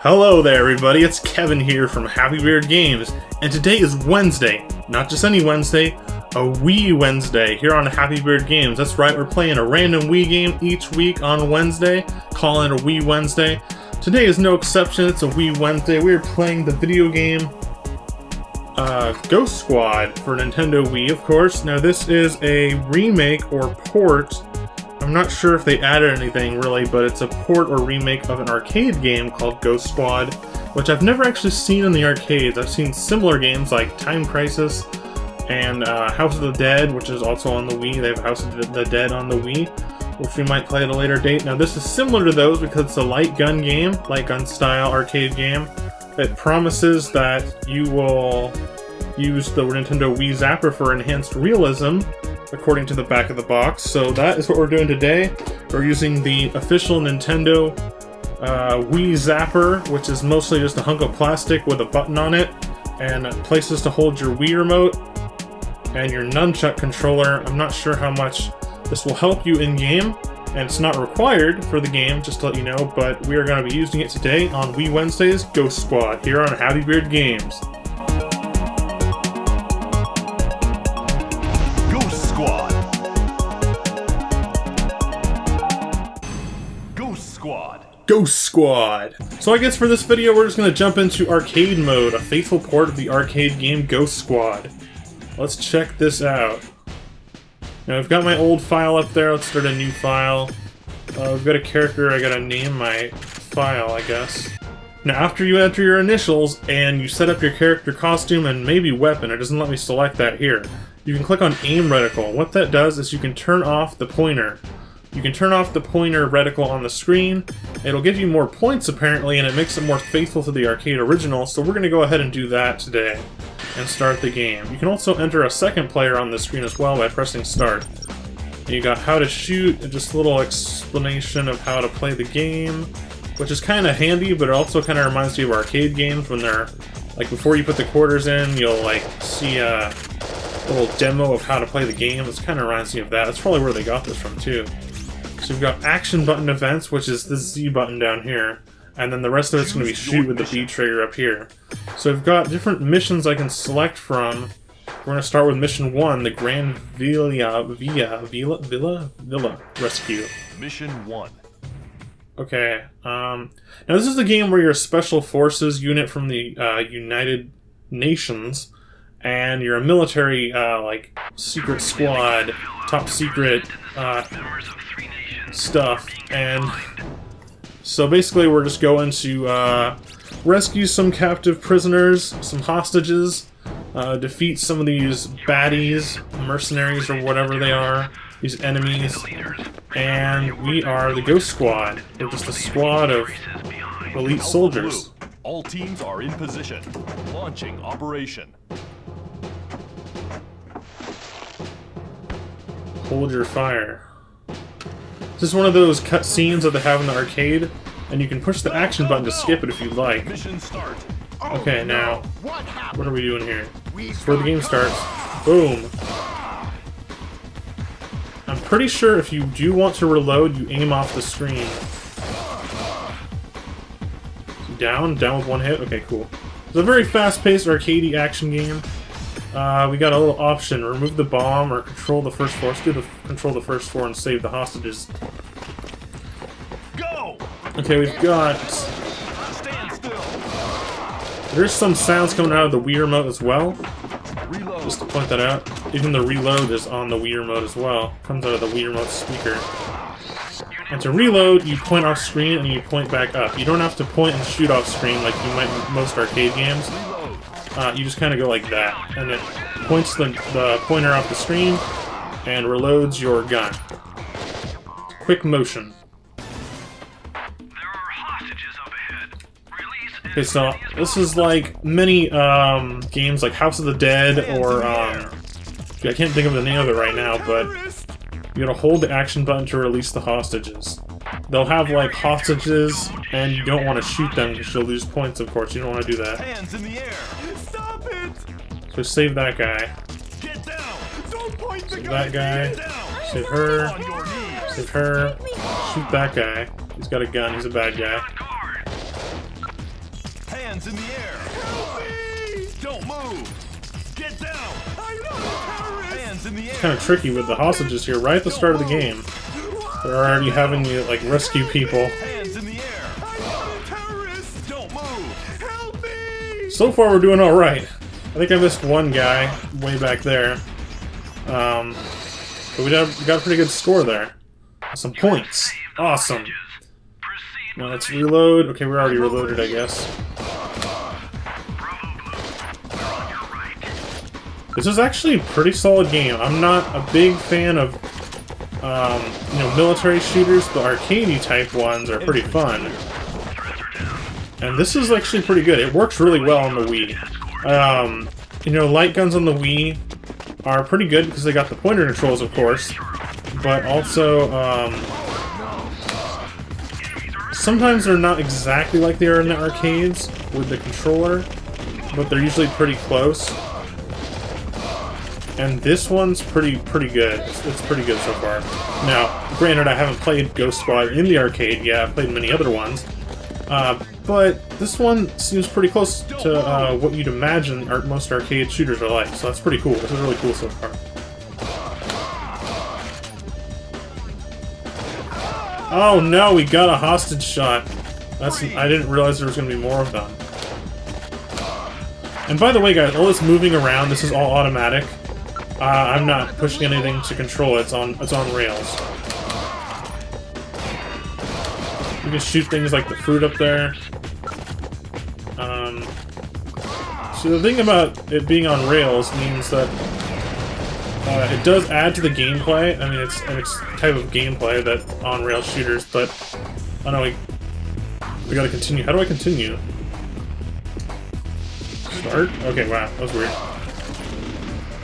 Hello there everybody, it's Kevin here from Happy Beard Games, and today is Wednesday. Not just any Wednesday, a Wii Wednesday here on Happy Beard Games. That's right, we're playing a random Wii game each week on Wednesday, calling it a Wii Wednesday. Today is no exception, it's a Wii Wednesday. We're playing the video game Ghost Squad for Nintendo Wii, of course. Now this is a remake or port. I'm not sure if they added anything really, but it's a port or remake of an arcade game called Ghost Squad, which I've never actually seen in the arcades. I've seen similar games like Time Crisis and House of the Dead, which is also on the Wii. They have House of the Dead on the Wii, which we might play at a later date. Now this is similar to those because it's a light gun game, light gun style arcade game. It promises that you will use the Nintendo Wii Zapper for enhanced realism, according to the back of the box. So that is what we're doing today. We're using the official Nintendo Wii Zapper, which is mostly just a hunk of plastic with a button on it and places to hold your Wii remote and your nunchuck controller. I'm not sure how much this will help you in game, and it's not required for the game, just to let you know, but we are going to be using it today on Wii Wednesdays Ghost Squad here on Happy Beard Games. Ghost Squad! So I guess for this video we're just going to jump into arcade mode, a faithful port of the arcade game Ghost Squad. Let's check this out. Now I've got my old file up there, let's start a new file. I've got a character, I gotta name my file, I guess. Now after you enter your initials and you set up your character costume and maybe weapon, it doesn't let me select that here. You can click on aim reticle. What that does is you can turn off the pointer. You can turn off the pointer reticle on the screen. It'll give you more points apparently, and it makes it more faithful to the arcade original, so we're going to go ahead and do that today and start the game. You can also enter a second player on the screen as well by pressing start. And you got how to shoot, and just a little explanation of how to play the game, which is kind of handy, but it also kind of reminds you of arcade games when they're, like before you put the quarters in, you'll like see a little demo of how to play the game. This kind of reminds me of that. That's probably where they got this from too. So we've got action button events, which is the Z button down here, and then the rest of it's going to be shoot with the B trigger up here. So we've got different missions I can select from. We're going to start with mission 1, the Grand Villa Rescue. Mission 1. Okay, now this is the game where you're a special forces unit from the United Nations, and you're a military, like, secret squad, top secret, stuff, and so basically we're just going to rescue some captive prisoners, some hostages, defeat some of these baddies, mercenaries or whatever they are, these enemies, and we are the Ghost Squad. We're just a squad of elite soldiers. All teams are in position. Launching operation. Hold your fire. This is one of those cutscenes that they have in the arcade, and you can push the action button to skip it if you'd like. Mission start. Okay, now, what are we doing here? Before the game starts, boom. I'm pretty sure if you do want to reload, you aim off the screen. Down with one hit? Okay, cool. It's a very fast-paced arcadey action game. We got a little option, remove the bomb or control the first floor. Let's do the control the first floor and save the hostages. Go! Okay, we've got... Stand still. There's some sounds coming out of the Wii remote as well. Reload. Just to point that out. Even the reload is on the Wii remote as well. Comes out of the Wii remote speaker. And to reload, you point off screen and you point back up. You don't have to point and shoot off screen like you might in most arcade games. You just kind of go like that, and it points the pointer off the screen and reloads your gun. Quick motion. Okay, so this is like many games like House of the Dead or I can't think of the name of it right now, but you gotta hold the action button to release the hostages. They'll have like hostages, and you don't want to shoot them because you'll lose points. Of course, you don't want to do that. Hands in the air. Stop it. So save that guy. Get down. Don't point the Save gun. that guy. Save her. Save her. Shoot that guy. He's got a gun. He's a bad guy. Hands in the air. Help me! Don't move. Get down. I'm not a terrorist. Hands in the air. It's kind of tricky with the hostages here right at the start of the game. They're already having you like rescue people. Hands in the air. I'm not a terrorist. Don't move. Help me! So far, we're doing all right. I think I missed one guy way back there, but we got a pretty good score there. Some points. Awesome. Now let's reload. Okay, we're already reloaded, I guess. This is actually a pretty solid game. I'm not a big fan of, you know, military shooters, but arcadey type ones are pretty fun. And this is actually pretty good. It works really well on the Wii. You know, light guns on the Wii are pretty good because they got the pointer controls, of course, but also, sometimes they're not exactly like they are in the arcades with the controller, but they're usually pretty close. And this one's pretty good. It's pretty good so far. Now, granted, I haven't played Ghost Squad in the arcade yet. I've played many other ones. But this one seems pretty close to what you'd imagine most arcade shooters are like. So that's pretty cool. This is really cool so far. Oh no, we got a hostage shot. I didn't realize there was going to be more of them. And by the way, guys, all this moving around, this is all automatic. I'm not pushing anything to control it. It's on rails. You can shoot things like the fruit up there. So the thing about it being on rails means that it does add to the gameplay. I mean, it's type of gameplay that on-rail shooters, but I know we gotta continue. How do I continue? Start? Okay, wow, that was weird.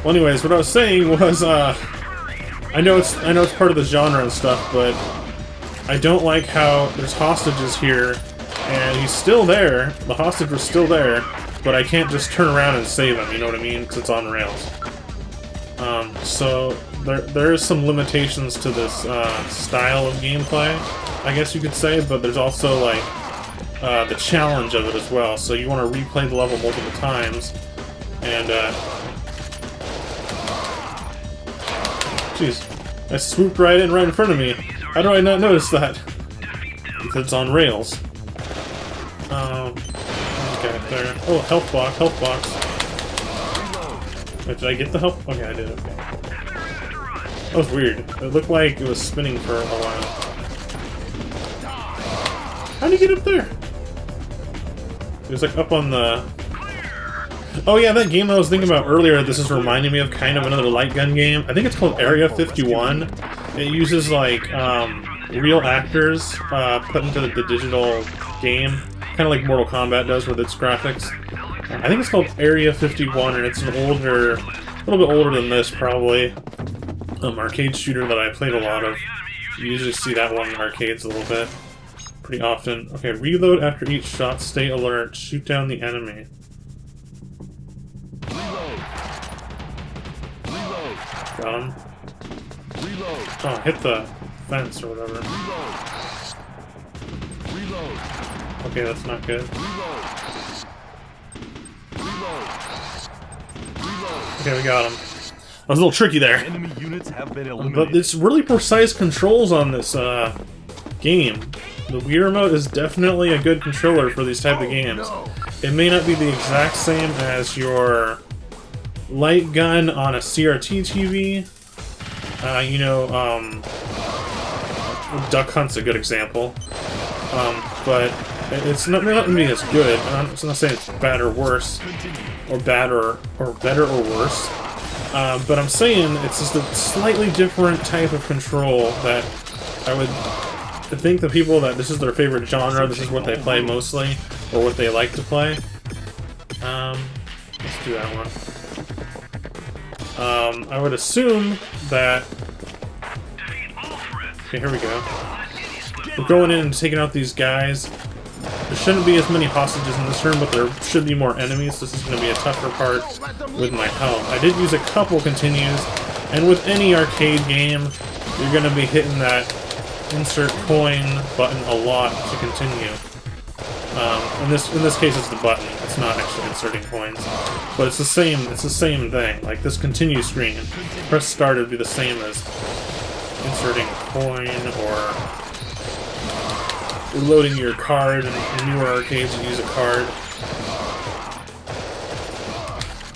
Well, anyways, what I was saying was, I know it's part of the genre and stuff, but I don't like how there's hostages here, and he's still there. The hostage was still there, but I can't just turn around and save him. You know what I mean? Because it's on rails. So there is some limitations to this style of gameplay, I guess you could say. But there's also like the challenge of it as well. So you want to replay the level multiple times, and jeez, I swooped right in front of me. How do I not notice that? Because it's on rails. Okay, there. Oh, health box, health box. Wait, did I get the health? Okay, I did, okay. That was weird. It looked like it was spinning for a while. How'd you get up there? It was like up on the... Oh yeah, that game I was thinking about earlier, this is reminding me of kind of another light gun game. I think it's called Area 51. It uses like real actors put into the digital game, kind of like Mortal Kombat does with its graphics. I think it's called Area 51, and it's an older, a little bit older than this probably, arcade shooter that I played a lot of. You usually see that one in arcades a little bit, pretty often. Okay, reload after each shot, stay alert, shoot down the enemy. Reload. Got him. Reload. Oh, hit the fence or whatever. Reload. Okay, that's not good. Reload. Okay, we got him. That was a little tricky there. Enemy units have been eliminated. But it's really precise controls on this game. The Wii Remote is definitely a good controller for these type of games. It may not be the exact same as your light gun on a CRT TV. You know, Duck Hunt's a good example. But it's not going to be as good. I'm not saying it's bad or worse, or bad or better or worse. But I'm saying it's just a slightly different type of control that I would think the people that this is their favorite genre, this is what they play mostly, or what they like to play. Let's do that one. I would assume that... Okay, here we go. We're going in and taking out these guys. There shouldn't be as many hostages in this room, but there should be more enemies. This is going to be a tougher part with my health. I did use a couple continues, and with any arcade game, you're going to be hitting that insert coin button a lot to continue. In this case, it's the button. It's not actually inserting coins, but it's the same. It's the same thing. Like this continue screen, press start would be the same as inserting a coin or reloading your card. In newer arcades, you use a card.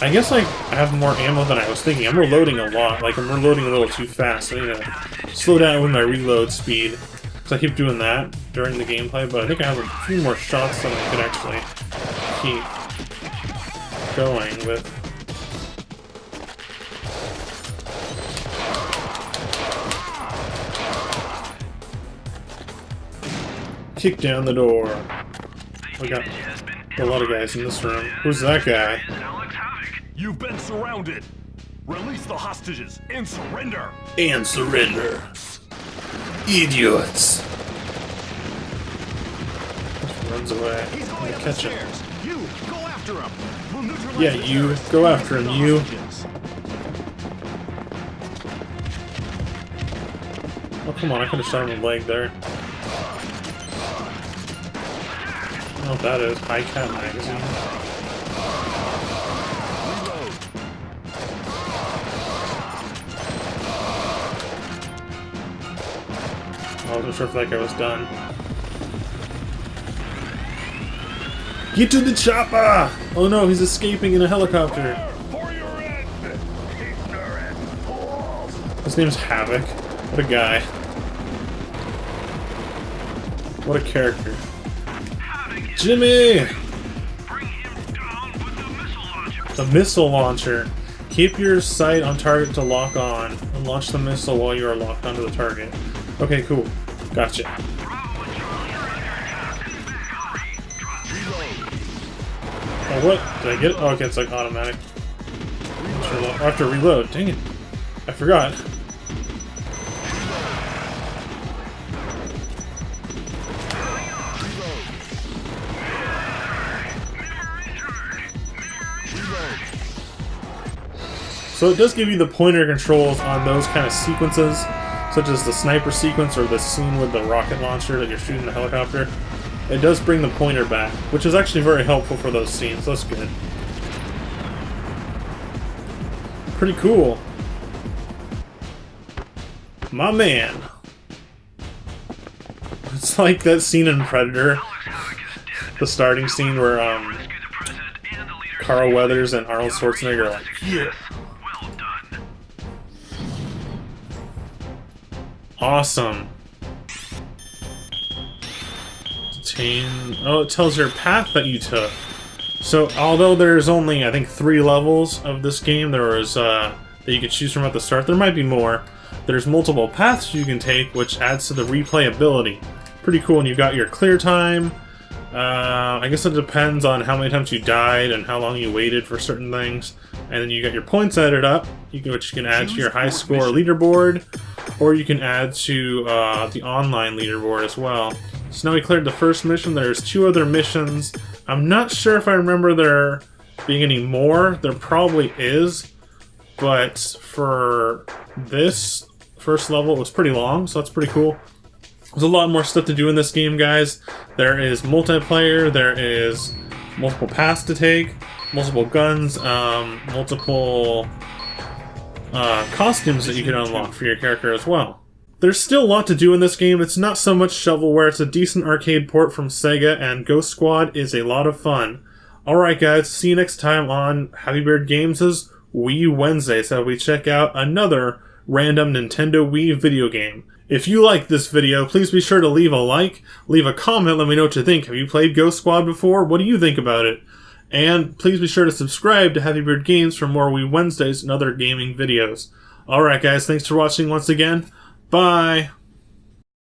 I guess like I have more ammo than I was thinking. I'm reloading a lot. Like I'm reloading a little too fast. I need to slow down with my reload speed. So I keep doing that during the gameplay, but I think I have a few more shots than I could actually keep going with. Kick down the door. We got a lot of guys in this room. Who's that guy? You've been surrounded. Release the hostages and surrender. And surrender. Idiots. Runs away. He's going up the Catch him. stairs. You go after him. We'll neutralize Yeah, the you terrorists. go after him. You. Oh come on! I could have shot him in the leg there. I don't know what that is. High Cat magazine. I wasn't sure if that guy was done. Get to the chopper! Oh no, he's escaping in a helicopter. For your end. Ignorant fools. His name's Havoc. What a guy. What a character. Jimmy! The missile launcher. Keep your sight on target to lock on, and launch the missile while you are locked onto the target. Okay, cool. Gotcha. Oh, what? Did I get it? Oh, okay, it's like automatic. I have to reload. Dang it. I forgot. So it does give you the pointer controls on those kind of sequences, such as the sniper sequence or the scene with the rocket launcher that you're shooting the helicopter. It does bring the pointer back, which is actually very helpful for those scenes. That's good. Pretty cool. My man. It's like that scene in Predator. The starting scene where Carl Weathers and Arnold Schwarzenegger are like, yeah. Awesome. Oh, it tells your path that you took. So, although there's only, I think, 3 levels of this game, there was, that you could choose from at the start. There might be more. There's multiple paths you can take, which adds to the replayability. Pretty cool, and you've got your clear time. I guess it depends on how many times you died and how long you waited for certain things. And then you got your points added up, which you can add to your high score leaderboard, or you can add to the online leaderboard as well. So now we cleared the first mission. There's 2 other missions. I'm not sure if I remember there being any more. There probably is, but for this first level, it was pretty long, so that's pretty cool. There's a lot more stuff to do in this game, guys. There is multiplayer, there is multiple paths to take, multiple guns, multiple costumes that you can unlock for your character as well. There's still a lot to do in this game. It's not so much shovelware, it's a decent arcade port from SEGA, and Ghost Squad is a lot of fun. Alright guys, see you next time on Happy Beard Games' Wii Wednesdays, so we check out another random Nintendo Wii video game. If you like this video, please be sure to leave a like, leave a comment, let me know what you think. Have you played Ghost Squad before? What do you think about it? And please be sure to subscribe to Happy Beard Games for more Wii Wednesdays and other gaming videos. Alright guys, thanks for watching once again. Bye!